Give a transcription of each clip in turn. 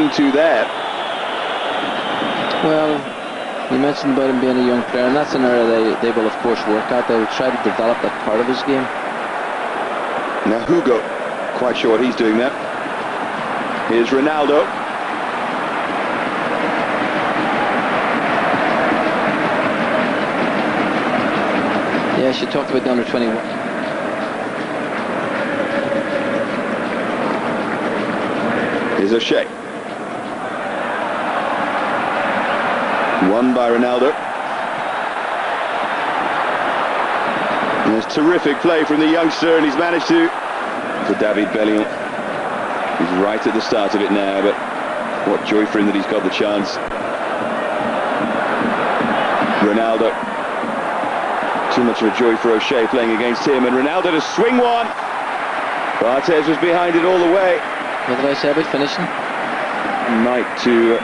alluding to there? Well, you mentioned about him being a young player, and that's an area they will of course work at. They will try to develop that part of his game. Now Hugo, quite sure what he's doing there. Here's Ronaldo. Yes, you talked about the under 21. Here's O'Shea. Won by Ronaldo. And there's terrific play from the youngster, and he's managed to... For David Bellion. He's right at the start of it now, but what joy for him that he's got the chance. Ronaldo. Too much of a joy for O'Shea playing against him, and Ronaldo to swing one. Barthez was behind it all the way. What did I say about finishing? Might to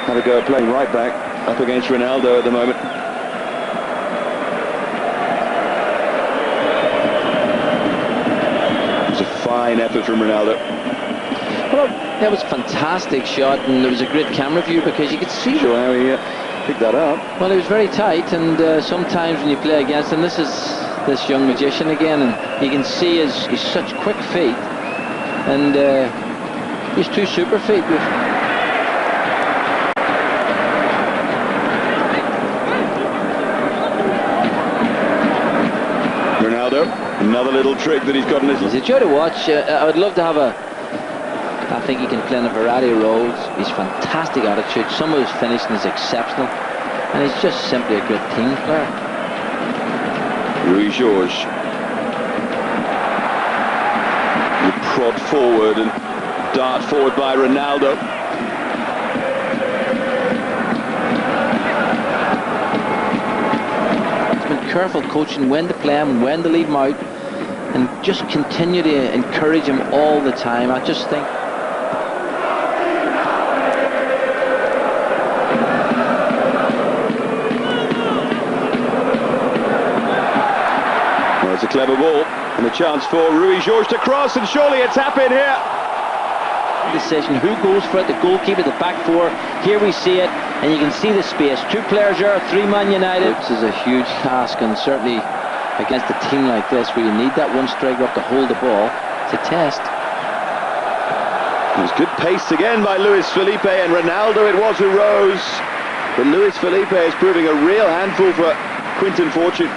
have a go at playing right back up against Ronaldo at the moment. It was a fine effort from Ronaldo. Well, that was a fantastic shot, and there was a great camera view because you could see how he picked that up. Well, he was very tight, and sometimes when you play against him, this is this young magician again, and you can see he's such quick feet, and he's two super feet. Ronaldo, another little trick that he's got in his... It's a joy to watch. I would love to have a... I think he can play in a variety of roles. He's fantastic attitude. Some of his finishing is exceptional, and he's just simply a great team player. Rui Jorge. The prod forward and dart forward by Ronaldo. He's been careful coaching when to play him and when to leave him out, and just continue to encourage him all the time. I just think... It's a clever ball and a chance for Rui Jorge to cross, and surely a tap in here. Decision, who goes for it? The goalkeeper, the back four. Here we see it, and you can see the space. Two players there, three-man United. This is a huge task, and certainly against a team like this where you need that one striker up to hold the ball, it's a test. It was good pace again by Luis Felipe, and Ronaldo it was who rose. But Luis Felipe is proving a real handful for Quinton Fortune.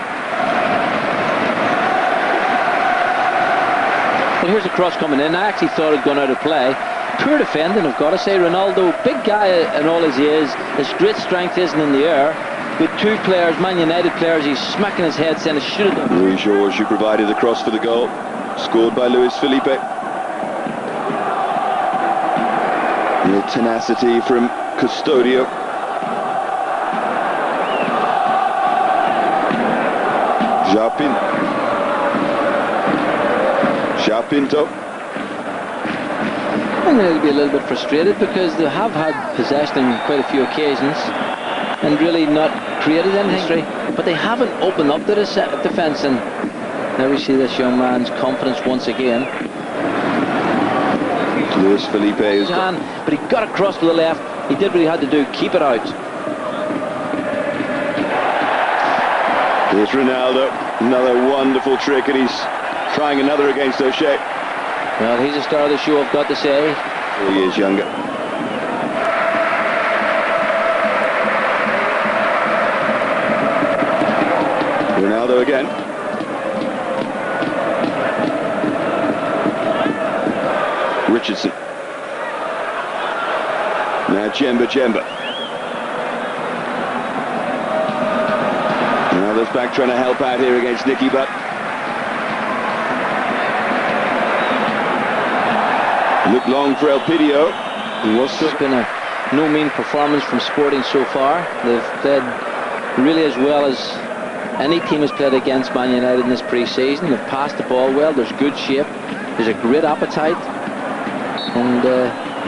Well, here's a cross coming in. I actually thought it had gone out of play. Poor defending, I've got to say. Ronaldo, big guy and all as he is, his great strength isn't in the air. With two players, Man United players, he's smacking his head saying, should have done. Rui Jorge, who provided the cross for the goal, scored by Luis Felipe. Real tenacity from Custodio. Pinto. I'm going to be a little bit frustrated because they have had possession on quite a few occasions and really not created anything, but they haven't opened up the defence, and now we see this young man's confidence once again. Luis Felipe is but he got across to the left. He did what he had to do, keep it out. Here's Ronaldo, another wonderful trick, and he's trying another against O'Shea. Well, he's a star of the show, I've got to say. 4 years younger. Ronaldo again. Richardson. Now Djemba. Ronaldo's back trying to help out here against Nicky Butt. Looked long for Elpidio. It's been a no mean performance from Sporting so far. They've played really as well as any team has played against Man United in this pre-season. They've passed the ball well, there's good shape, there's a great appetite, and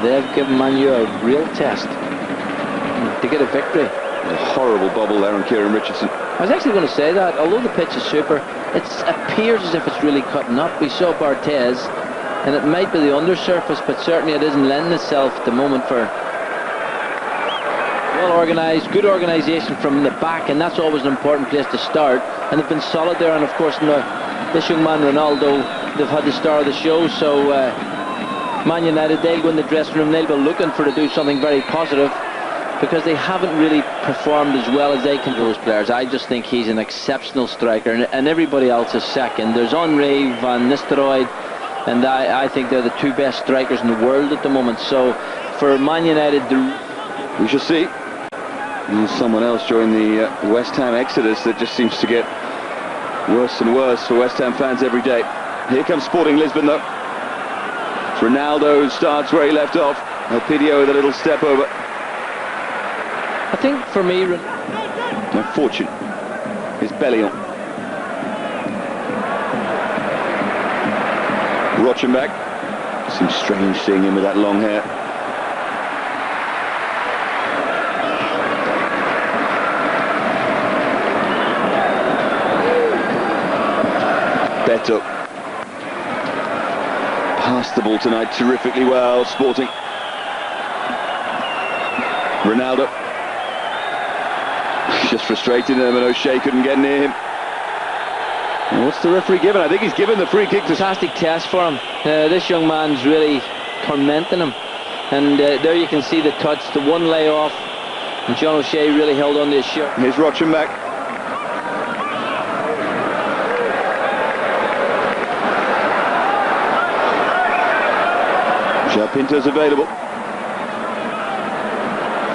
they've given ManU a real test to get a victory. A horrible bubble there on Kieran Richardson. I was actually going to say that, although the pitch is super, it appears as if it's really cutting up. We saw Barthez and it might be the undersurface, but certainly it isn't lending itself at the moment for well organised, good organisation from the back, and that's always an important place to start. And they've been solid there, and of course this young man Ronaldo, they've had the star of the show, so Man United, they'll go in the dressing room, they'll be looking for to do something very positive, because they haven't really performed as well as they can. Those players, I just think he's an exceptional striker, and everybody else is second. There's Henry, Van Nistelrooy, and I think they're the two best strikers in the world at the moment. So for Man United, we shall see. And someone else joined the West Ham exodus that just seems to get worse and worse for West Ham fans every day. Here comes Sporting Lisbon though. It's Ronaldo who starts where he left off. Elpidio with a little step over. I think for me, No fortune. It's Bellion. Rochenbach. Seems strange seeing him with that long hair. Beto. Passed the ball tonight terrifically well, Sporting. Ronaldo. Just frustrated him, and O'Shea couldn't get near him. And what's the referee given? I think he's given the free kick to... Fantastic test for him. This young man's really tormenting him. And there you can see the touch, the one layoff. And John O'Shea really held on to his shirt. Here's Rochenbach. Pinto's available.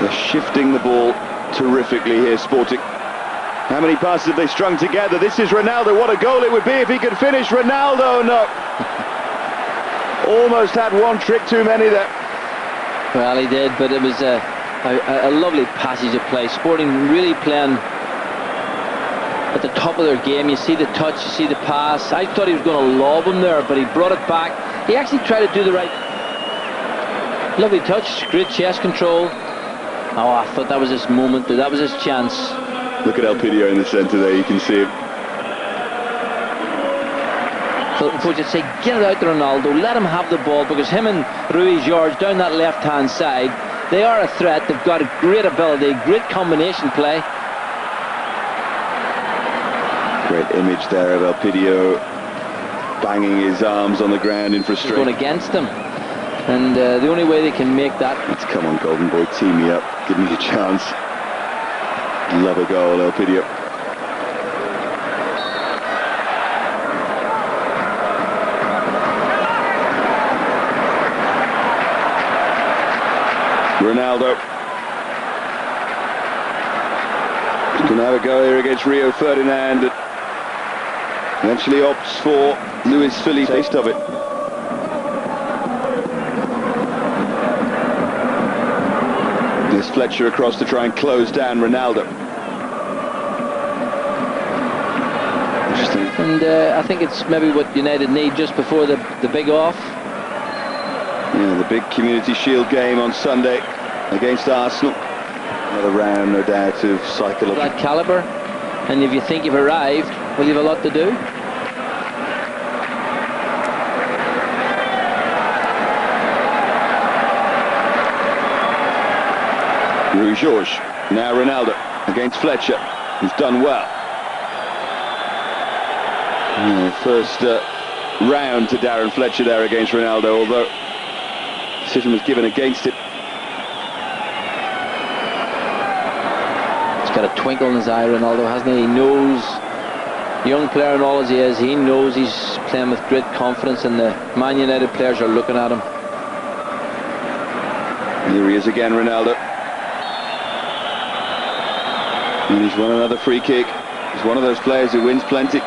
They're shifting the ball terrifically here, Sporting. How many passes have they strung together? This is Ronaldo. What a goal it would be if he could finish. Ronaldo, no. Almost had one trick too many there. Well, he did, but it was a lovely passage of play. Sporting really playing at the top of their game. You see the touch, you see the pass. I thought he was going to lob him there, but he brought it back. He actually tried to do the right... Lovely touch, great chest control. Oh, I thought that was his moment, that was his chance. Look at Elpidio in the centre there, you can see him. So the coach would say, get it out to Ronaldo, let him have the ball, because him and Rui Jorge down that left-hand side, they are a threat, they've got a great ability, great combination play. Great image there of Elpidio banging his arms on the ground in frustration. Going against him. And the only way they can make that... Let's come on, Golden Boy, team me up, give me a chance. Love a goal, Elpidio. Ronaldo. He's going to have a go here against Rio Ferdinand. Eventually opts for Luis Felipe. Taste of it. There's Fletcher across to try and close down Ronaldo. Interesting. And I think it's maybe what United need just before the big off. Yeah, the big Community Shield game on Sunday against Arsenal. Another round, no doubt, of psychological... That calibre, and if you think you've arrived, well, you've a lot to do. Rui Jorge, now Ronaldo against Fletcher, who's done well. First round to Darren Fletcher there against Ronaldo, although decision was given against it. He's got a twinkle in his eye, Ronaldo, hasn't he? He knows, young player and all as he is, he knows he's playing with great confidence, and the Man United players are looking at him. Here he is again, Ronaldo. And he's won another free kick. He's one of those players who wins plenty.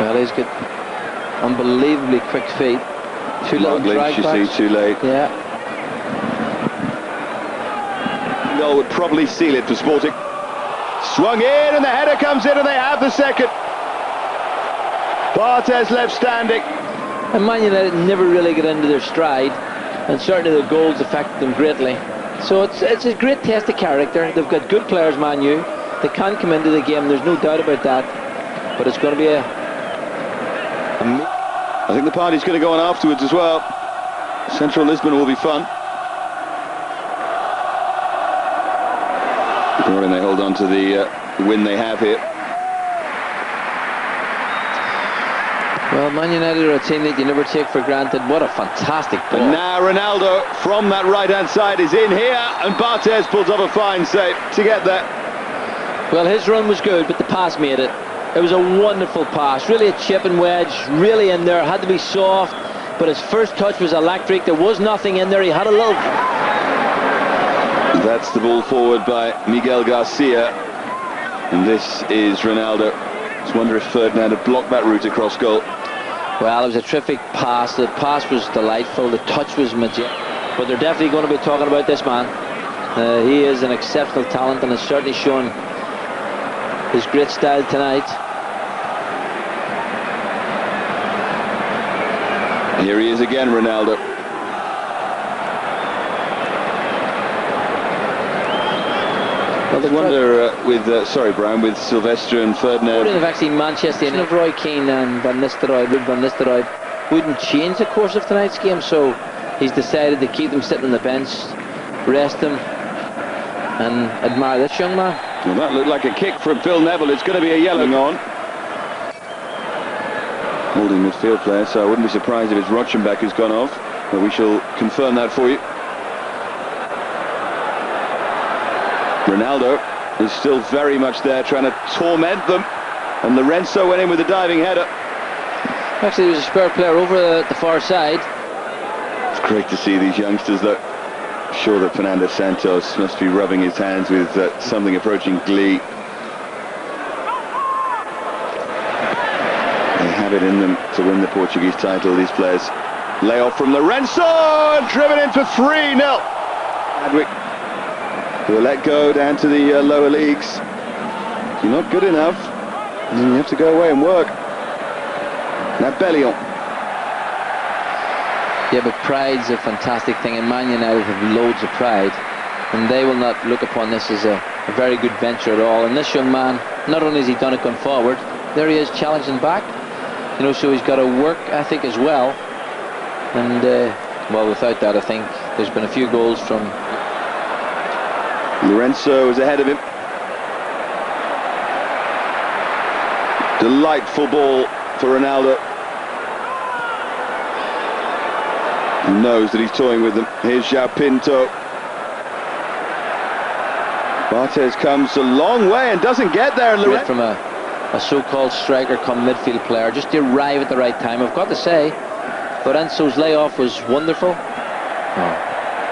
Well, he's got unbelievably quick feet. Two little drag you backs. see, too late. Yeah. Goal would probably seal it for Sporting. Swung in, and the header comes in, and they have the second. Barthez left standing. And Man United never really get into their stride, and certainly the goals affected them greatly. So it's a great test of character. They've got good players, Man U. They can come into the game, there's no doubt about that. But it's going to be I think the party's going to go on afterwards as well. Central Lisbon will be fun. Providing they hold on to the win they have here. Well, Man United are a team that you never take for granted. What a fantastic ball. And now Ronaldo from that right-hand side is in here, and Barthez pulls off a fine save to get there. Well, his run was good, but the pass made it. It was a wonderful pass, really a chip and wedge, really in there, had to be soft, but his first touch was electric. There was nothing in there, he had a little... That's the ball forward by Miguel Garcia, and this is Ronaldo. Just wonder if Ferdinand had blocked that route across goal. Well, it was a terrific pass. The pass was delightful, the touch was majestic, but they're definitely going to be talking about this man. He is an exceptional talent and has certainly shown his great style tonight. Here he is again, Ronaldo. Well, I wonder with sorry, Brian, with Sylvester and Ferdinand. They've actually Manchester United of Roy Keane and Van Nistelrooy wouldn't change the course of tonight's game, so he's decided to keep them sitting on the bench, rest them, and admire this young man. Well, that looked like a kick from Phil Neville. It's going to be a yellow on. Holding midfield player, so I wouldn't be surprised if it's Rochenbach who's gone off, but we shall confirm that for you. Ronaldo is still very much there, trying to torment them, and Lorenzo went in with a diving header. Actually, there was a spare player over the far side. It's great to see these youngsters, though. I'm sure that Fernando Santos must be rubbing his hands with something approaching glee. They have it in them to win the Portuguese title, these players. Lay off from Lorenzo, and driven in for 3-0. Adwick will let go down to the lower leagues. If you're not good enough, then you have to go away and work. Now Bellion. Yeah, but pride's a fantastic thing, and Man United have loads of pride, and they will not look upon this as a very good venture at all. And this young man, not only has he done it going forward, there he is challenging back, you know, so he's got a work ethic as well. And well, without that, I think there's been a few goals from Lorenzo is ahead of him. Delightful ball for Ronaldo. He knows that he's toying with them. Here's João Pinto. Barthez comes a long way and doesn't get there. And from a so-called striker come midfield player, just to arrive at the right time. I've got to say, Lorenzo's layoff was wonderful.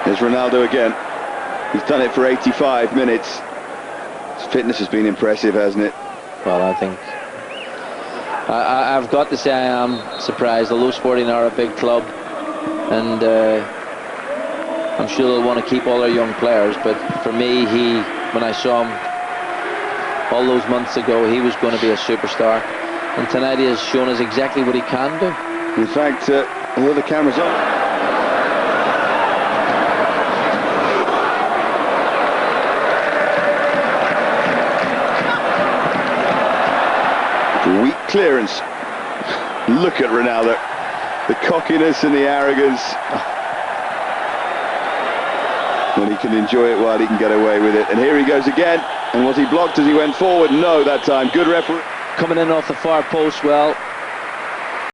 There's Ronaldo again. He's done it for 85 minutes. His fitness has been impressive, hasn't it? Well, I think I've got to say I am surprised. Although Sporting are a big club, and I'm sure they'll want to keep all their young players, but for me, when I saw him all those months ago, he was going to be a superstar, and tonight he has shown us exactly what he can do. In fact, although the camera's on, weak clearance. Look at Ronaldo, the cockiness and the arrogance. When he can enjoy it while he can get away with it. And here he goes again. And was he blocked as he went forward? No, that time. Good referee. Coming in off the far post, well,